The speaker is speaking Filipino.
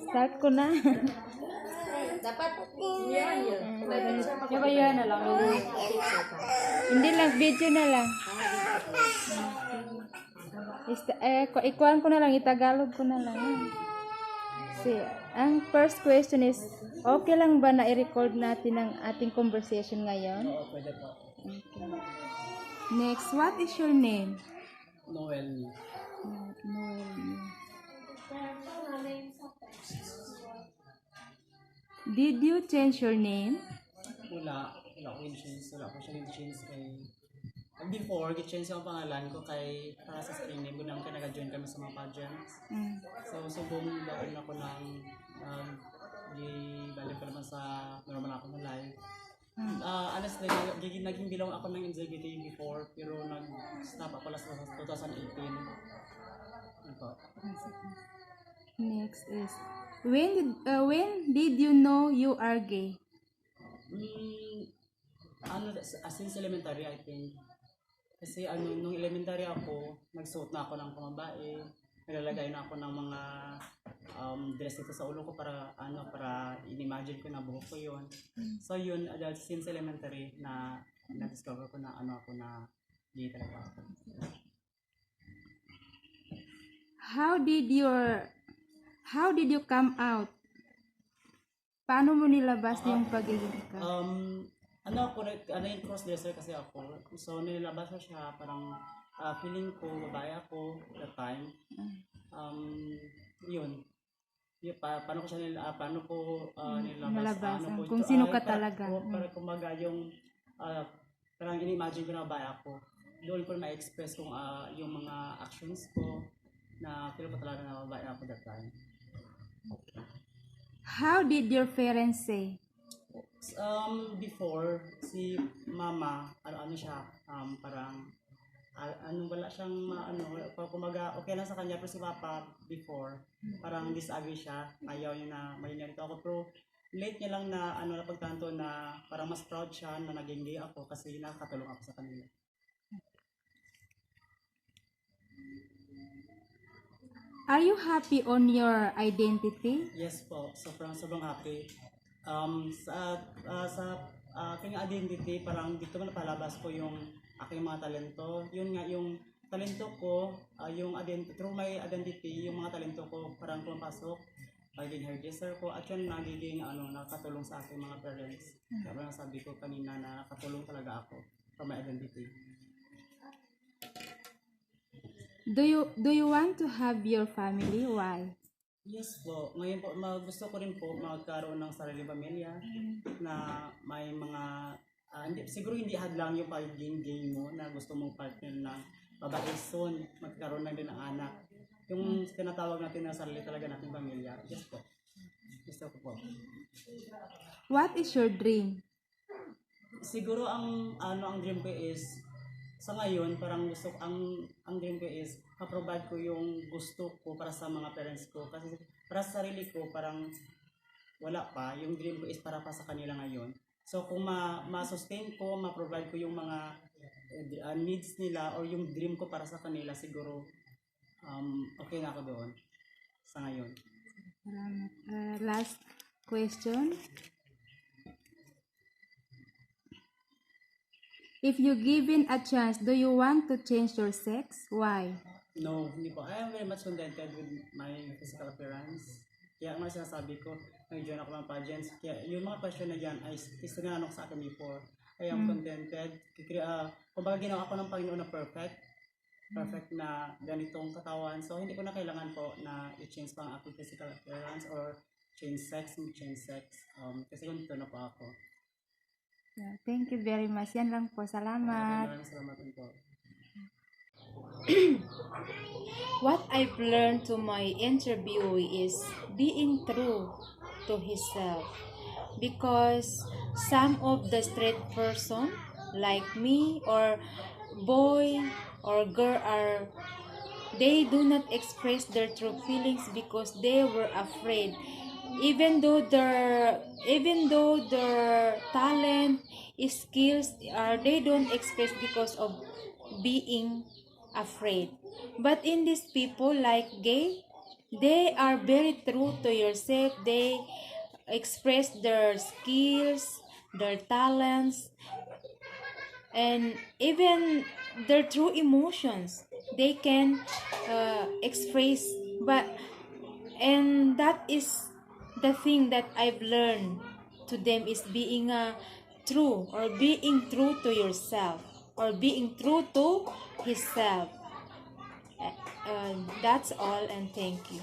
Start ko na. Dapat yan yun. Yan na lang. Hindi lang, video na lang. Ikuan ko na lang, itagalog ko na lang. Ang first question is, okay lang ba na i-record natin ang ating conversation ngayon? Oo, pwede po. Okay. Next, what is your name? Noel. Noel. Did you change your name? Wala ko yung change. Wala ko siya yung change kay... Before, gi-change yung pangalan ko kay para sa screen name. Bunang kaya nag-join kami sa mga pageants. So, subong doon ako ng... Galing ko naman sa normal ako na live. Honestly, naging bilang ako ng LGBT before, pero nag-stop ako last 2018. Ano po? Next is, when did you know you are gay? Since elementary, I think. Kasi nung elementary ako, nagsuot na ako ng pamabae. Nalalagay na ako ng mga dress dito sa ulo ko para in-imagine ko na buhok ko yun. So yun, since elementary na na-discover ko na ako na gay talaga ako. How did you come out? Paano mo nilabas yung pagiging ka? Yung cross-dresser kasi ako. So nilabas ko siya parang feeling ko babae ako that time. Yun. Paano ko siya nilabas? Kung sino ka talaga. Para kumaga yung parang in-imagine ko na babae ako. Doon ko na-express kung yung mga actions ko na feel ko talaga na babae ako that time. How did your parents say? Before, si mama, siya, parang wala siyang kumaga okay lang sa kanya, pero si papa before parang disagree siya, ayaw niya na malinarito ako, pero late niya lang na napagtanto na parang mas proud siya na naging gay ako kasi nakakatulong ako sa kanila. Are you happy on your identity? Yes po, sobrang happy. Sa aking identity, parang dito ko napalabas ko yung aking mga talento. Yun nga, yung talento ko, through my identity, yung mga talento ko parang pumapasok, magiging hairdresser ko, at yun nagiging nakatulong sa aking mga parents. Kaya parang sabi ko kanina na nakatulong talaga ako from my identity. Do you want to have your family? Why? Yes po. Ngayon po, gusto ko rin po magkaroon ng sariling pamilya na may mga siguro hindi hadlang yung pagiging gay mo na gusto mong partner na babae soon, magkaroon na din ng anak. Yung tinatawag natin na sarili talaga nating pamilya. Yes po. Gusto ko po. What is your dream? Siguro ang dream ko is sa ngayon parang ang dream ko is ma-provide ko yung gusto ko para sa mga parents ko, kasi para sa sarili ko parang wala pa. Yung dream ko is para pa sa kanila ngayon. So kung ma-sustain ko, ma-provide ko yung mga needs nila or yung dream ko para sa kanila, siguro okay na ako doon sa ngayon. Last question. If you given a chance, do you want to change your sex? Why? No, hindi po. I am very much contented with my physical appearance. Kaya ang mga sinasabi ko, nag-join ako ng pageants. Kaya yung mga question na yan ay tinanong sa akin before. I am contented. Kumbaga ginawa ako ng Panginoon na perfect na ganitong katawan. So hindi ko na kailangan po na i-change pa ang aking physical appearance or change sex. Kasi ganito na po ako. Yeah, thank you very much. Yan lang po. Salamat. Maraming salamat po. What I've learned to my interview is being true to himself, because some of the straight person like me or boy or girl they do not express their true feelings because they were afraid, even though their talent skills they don't express because of being afraid. But in these people like gay, They are very true to yourself. They express their skills, their talents, and even their true emotions. They can express, but and that is the thing that I've learned to them is being true, or being true to yourself, or being true to himself. That's all, and thank you.